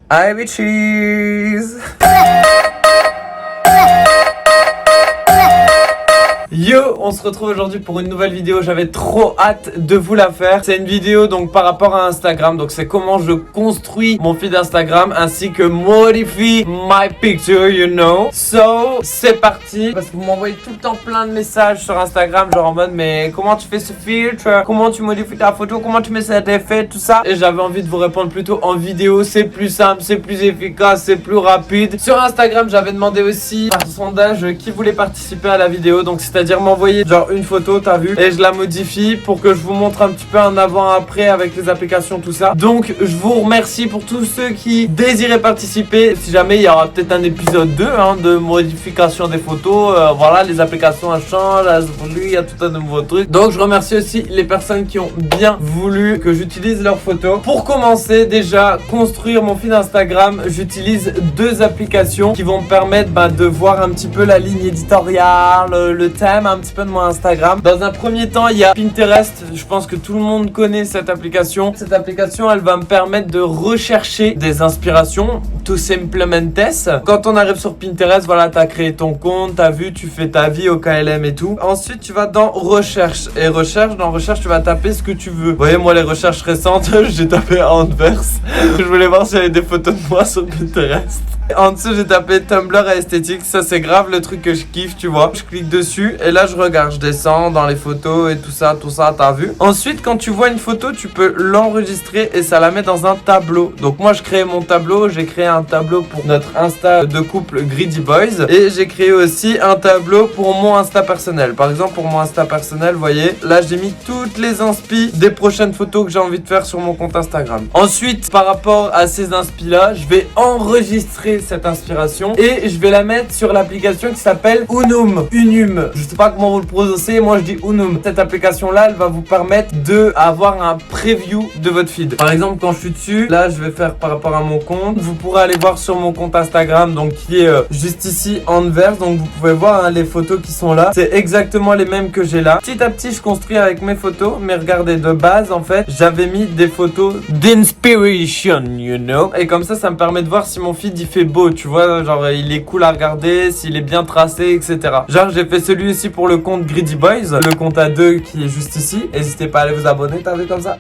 Hi bitches. Yo, on se retrouve aujourd'hui pour une nouvelle vidéo. J'avais trop hâte de vous la faire. C'est une vidéo donc par rapport à Instagram. Donc c'est comment je construis mon feed Instagram ainsi que modifie my picture, you know. So, c'est parti. Parce que vous m'envoyez tout le temps plein de messages sur Instagram, genre en mode mais comment tu fais ce filtre? Comment tu modifies ta photo? Comment tu mets cet effet? Tout ça. Et j'avais envie de vous répondre plutôt en vidéo. C'est plus simple, c'est plus efficace, c'est plus rapide. Sur Instagram, j'avais demandé aussi par sondage qui voulait participer à la vidéo. Donc c'est-à-dire m'envoyer genre une photo, t'as vu, et je la modifie pour que je vous montre un petit peu un avant-après avec les applications, tout ça. Donc je vous remercie pour tous ceux qui désiraient participer. Si jamais il y aura peut-être un épisode 2 de modification des photos, voilà, les applications elles changent, il y a tout un nouveau truc. Donc je remercie aussi les personnes qui ont bien voulu que j'utilise leurs photos. Pour commencer, déjà construire mon feed Instagram, j'utilise deux applications qui vont me permettre de voir un petit peu la ligne éditoriale, le thème un petit peu de mon Instagram. Dans un premier temps, il y a Pinterest. Je pense que tout le monde connaît cette application. Cette application, elle va me permettre de rechercher des inspirations, tout simplement. Quand on arrive sur Pinterest, voilà, t'as créé ton compte, t'as vu, tu fais ta vie au KLM et tout. Ensuite, tu vas dans recherche. Et dans recherche, tu vas taper ce que tu veux. Vous voyez, moi, les recherches récentes, j'ai tapé Anvers. Je voulais voir s'il y avait des photos de moi sur Pinterest. En dessous, j'ai tapé Tumblr et esthétique. Ça, c'est grave le truc que je kiffe, tu vois. Je clique dessus et là, je regarde, je descends dans les photos et tout ça, t'as vu. Ensuite, quand tu vois une photo, tu peux l'enregistrer et ça la met dans un tableau. Donc, moi, je crée mon tableau. J'ai créé un tableau pour notre Insta de couple Greedy Boys et j'ai créé aussi un tableau pour mon Insta personnel. Par exemple, pour mon Insta personnel, vous voyez, là, j'ai mis toutes les inspi des prochaines photos que j'ai envie de faire sur mon compte Instagram. Ensuite, par rapport à ces inspi-là, je vais enregistrer cette inspiration et je vais la mettre sur l'application qui s'appelle Unum. Je sais pas comment vous le prononcez, moi je dis Unum. Cette application là, elle va vous permettre de avoir un preview de votre feed. Par exemple, quand je suis dessus, là je vais faire par rapport à mon compte. Vous pourrez aller voir sur mon compte Instagram, donc qui est juste ici Anvers. Donc vous pouvez voir les photos qui sont là. C'est exactement les mêmes que j'ai là. Petit à petit, je construis avec mes photos. Mais regardez, de base en fait, j'avais mis des photos d'inspiration, you know. Et comme ça me permet de voir si mon feed il fait beau, tu vois, genre il est cool à regarder, s'il est bien tracé, etc. Genre j'ai fait celui aussi pour le compte Greedy Boys, le compte à 2 qui est juste ici. N'hésitez pas à aller vous abonner, t'as vu comme ça.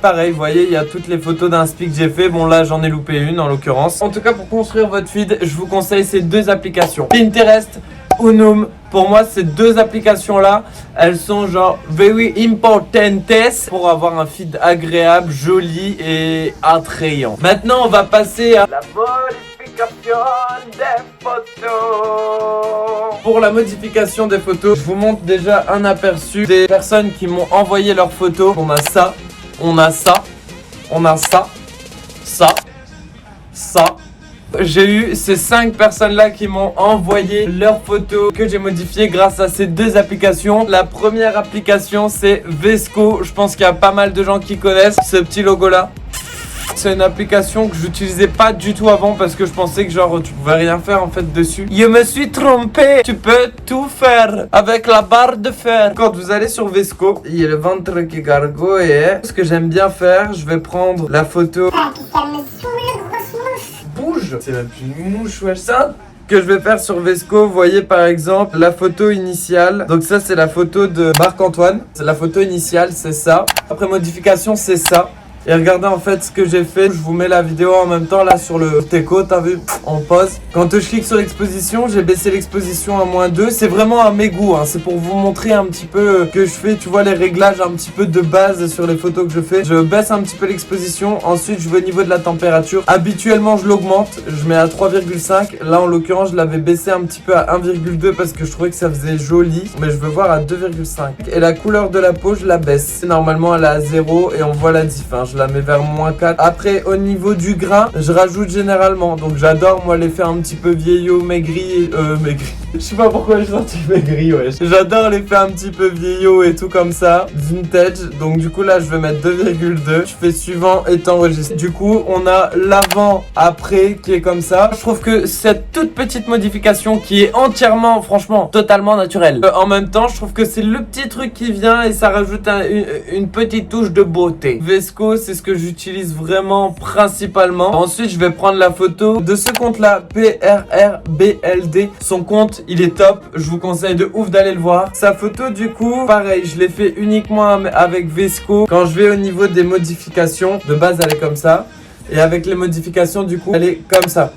Pareil, vous voyez, il y a toutes les photos d'inspi que j'ai fait. Bon là j'en ai loupé une en l'occurrence. En tout cas, pour construire votre feed, je vous conseille ces deux applications, Pinterest, Unum. Pour moi, ces deux applications-là, elles sont genre very importantes pour avoir un feed agréable, joli et attrayant. Maintenant, on va passer à la modification des photos. Pour la modification des photos, je vous montre déjà un aperçu des personnes qui m'ont envoyé leurs photos. On a ça, on a ça, on a ça, ça, ça. J'ai eu ces 5 personnes-là qui m'ont envoyé leurs photos que j'ai modifiées grâce à ces deux applications. La première application, c'est Vesco. Je pense qu'il y a pas mal de gens qui connaissent ce petit logo-là. C'est une application que j'utilisais pas du tout avant parce que je pensais que genre tu pouvais rien faire en fait dessus. Je me suis trompé. Tu peux tout faire avec la barre de fer. Quand vous allez sur Vesco, il y a le ventre qui gargouille. Ce que j'aime bien faire, je vais prendre la photo. Bouge. C'est même plus une mouche, wesh, ça que je vais faire sur Vesco. Vous voyez par exemple la photo initiale. Donc ça c'est la photo de Marc-Antoine. C'est la photo initiale, c'est ça. Après modification, c'est ça. Et regardez en fait ce que j'ai fait. Je vous mets la vidéo en même temps là sur le Teco, t'as vu, on pause. Quand je clique sur l'exposition, j'ai baissé l'exposition à -2. C'est vraiment à mes goûts, c'est pour vous montrer un petit peu que je fais, tu vois, les réglages un petit peu de base sur les photos que je fais. Je baisse un petit peu l'exposition. Ensuite, je vais au niveau de la température. Habituellement, je l'augmente. Je mets à 3,5. Là, en l'occurrence, je l'avais baissé un petit peu à 1,2 parce que je trouvais que ça faisait joli. Mais je veux voir à 2,5. Et la couleur de la peau, je la baisse. Normalement, elle est à 0 et on voit la diff. Je la mets vers -4. Après, au niveau du grain, je rajoute généralement. Donc, j'adore, moi, l'effet un petit peu vieillot, maigri. Je sais pas pourquoi j'ai sorti maigri, ouais. J'adore l'effet un petit peu vieillot et tout comme ça. Vintage. Donc, du coup, là, je vais mettre 2,2. Je fais suivant est enregistré. Du coup, on a l'avant, après, qui est comme ça. Je trouve que cette toute petite modification qui est entièrement, franchement, totalement naturelle. En même temps, je trouve que c'est le petit truc qui vient et ça rajoute une petite touche de beauté. Vesco, c'est ce que j'utilise vraiment principalement. Ensuite, je vais prendre la photo de ce compte-là, PRRBLD. Son compte, il est top. Je vous conseille de ouf d'aller le voir. Sa photo, du coup, pareil, je l'ai fait uniquement avec VSCO. Quand je vais au niveau des modifications, de base, elle est comme ça. Et avec les modifications, du coup, elle est comme ça.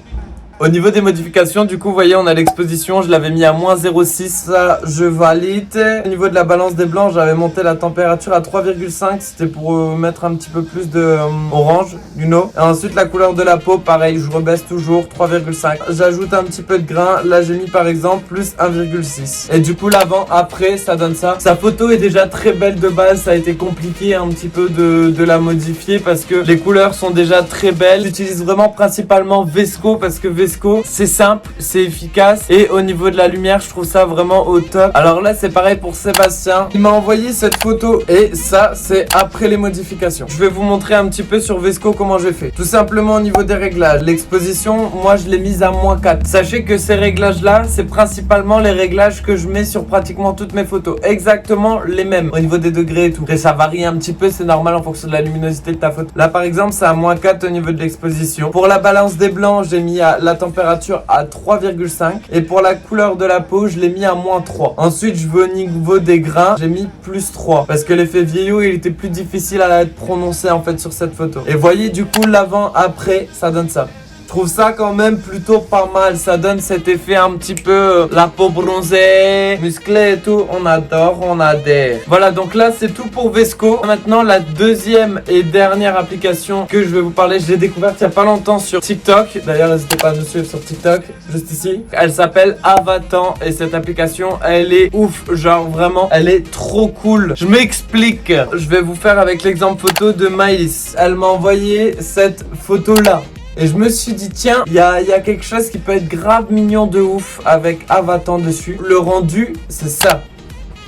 Au niveau des modifications, du coup, vous voyez, on a l'exposition, je l'avais mis à moins 0,6, ça, je valide. Au niveau de la balance des blancs, j'avais monté la température à 3,5, c'était pour mettre un petit peu plus de orange, you know. Et ensuite, la couleur de la peau, pareil, je rebaisse toujours, 3,5. J'ajoute un petit peu de grain, là, j'ai mis par exemple plus 1,6. Et du coup, l'avant, après, ça donne ça. Sa photo est déjà très belle de base, ça a été compliqué un petit peu de la modifier parce que les couleurs sont déjà très belles. J'utilise vraiment principalement VSCO parce que VSCO, c'est simple, c'est efficace et au niveau de la lumière, je trouve ça vraiment au top. Alors là, c'est pareil pour Sébastien. Il m'a envoyé cette photo et ça, c'est après les modifications. Je vais vous montrer un petit peu sur VSCO comment j'ai fait. Tout simplement au niveau des réglages. L'exposition, moi, je l'ai mise à moins 4. Sachez que ces réglages-là, c'est principalement les réglages que je mets sur pratiquement toutes mes photos. Exactement les mêmes au niveau des degrés et tout. Et ça varie un petit peu, c'est normal en fonction de la luminosité de ta photo. Là, par exemple, c'est à moins 4 au niveau de l'exposition. Pour la balance des blancs, j'ai mis à la température à 3,5 et pour la couleur de la peau je l'ai mis à moins 3. Ensuite je veux au niveau des grains, j'ai mis plus 3 parce que l'effet vieillot il était plus difficile à être prononcé en fait sur cette photo. Et voyez du coup l'avant après ça donne ça. Je trouve ça quand même plutôt pas mal, ça donne cet effet un petit peu la peau bronzée, musclée et tout, on adore, on adhère. Voilà, donc là c'est tout pour VSCO. Maintenant la deuxième et dernière application que je vais vous parler, je l'ai découverte il y a pas longtemps sur TikTok. D'ailleurs n'hésitez pas à nous suivre sur TikTok, juste ici. Elle s'appelle Avatan et cette application elle est ouf, genre vraiment elle est trop cool. Je m'explique, je vais vous faire avec l'exemple photo de Maïs. Elle m'a envoyé cette photo là. Et je me suis dit tiens, il y a quelque chose qui peut être grave mignon de ouf avec Avatan dessus. Le rendu, c'est ça.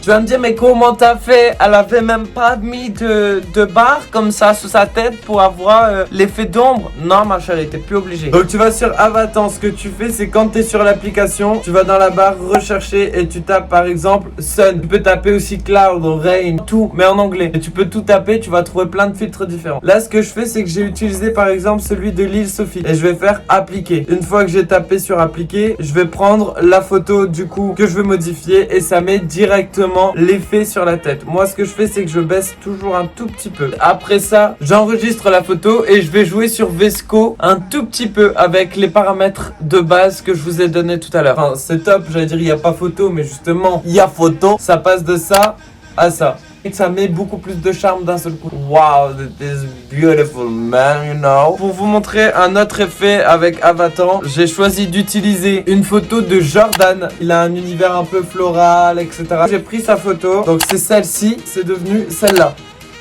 Tu vas me dire mais comment t'as fait? Elle avait même pas mis de barre comme ça sous sa tête pour avoir l'effet d'ombre. Non ma chérie, t'es plus obligé. Donc tu vas sur Avatan, ce que tu fais c'est quand t'es sur l'application, tu vas dans la barre rechercher et tu tapes par exemple Sun. Tu peux taper aussi Cloud, Rain, tout mais en anglais. Et tu peux tout taper, tu vas trouver plein de filtres différents. Là ce que je fais c'est que j'ai utilisé par exemple celui de l'île Sophie. Et je vais faire appliquer. Une fois que j'ai tapé sur appliquer, je vais prendre la photo du coup que je veux modifier et ça met directement l'effet sur la tête. Moi ce que je fais c'est que je baisse toujours un tout petit peu. Après ça j'enregistre la photo et je vais jouer sur VSCO un tout petit peu avec les paramètres de base que je vous ai donné tout à l'heure. Enfin, c'est top, j'allais dire il n'y a pas photo mais justement il y a photo. Ça passe de ça à ça. Et ça met beaucoup plus de charme d'un seul coup. Wow, this is beautiful man, you know. Pour vous montrer un autre effet avec Avatan, j'ai choisi d'utiliser une photo de Jordan. Il a un univers un peu floral, etc. J'ai pris sa photo, donc c'est celle-ci, c'est devenu celle-là.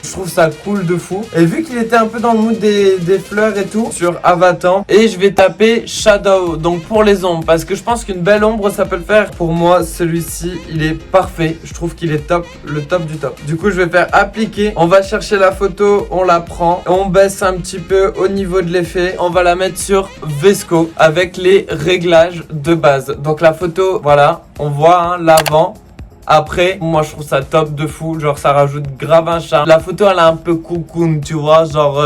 Je trouve ça cool de fou. Et vu qu'il était un peu dans le mood des fleurs et tout, sur Avatan. Et je vais taper Shadow, donc pour les ombres. Parce que je pense qu'une belle ombre, ça peut le faire. Pour moi, celui-ci, il est parfait. Je trouve qu'il est top, le top du top. Du coup, je vais faire appliquer. On va chercher la photo, on la prend. On baisse un petit peu au niveau de l'effet. On va la mettre sur VSCO avec les réglages de base. Donc la photo, voilà, on voit hein, l'avant. Après, moi je trouve ça top de fou, genre ça rajoute grave un charme. La photo elle est un peu cocoon, tu vois, genre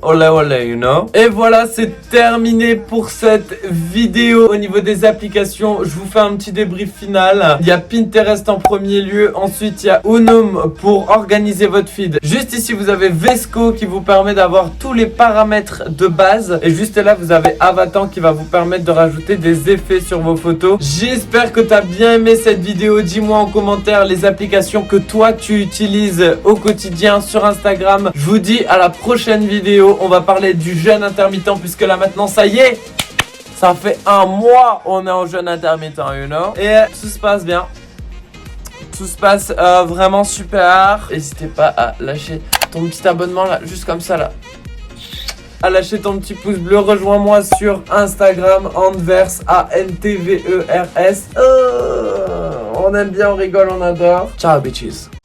olé olé, you know. Et voilà, c'est terminé pour cette vidéo. Au niveau des applications, je vous fais un petit débrief final. Il y a Pinterest en premier lieu. Ensuite, il y a Unum pour organiser votre feed. Juste ici, vous avez VSCO qui vous permet d'avoir tous les paramètres de base. Et juste là, vous avez Avatan qui va vous permettre de rajouter des effets sur vos photos. J'espère que tu as bien aimé cette vidéo. Dis-moi en commentaire les applications que toi, tu utilises au quotidien sur Instagram. Je vous dis à la prochaine vidéo. On va parler du jeûne intermittent puisque là maintenant ça y est, ça fait un mois on est en jeûne intermittent, you know. Et tout se passe bien, tout se passe vraiment super. N'hésitez pas à lâcher ton petit abonnement là, juste comme ça là, à lâcher ton petit pouce bleu. Rejoins-moi sur Instagram, Antvers, ANTVERS. On aime bien, on rigole, on adore. Ciao bitches.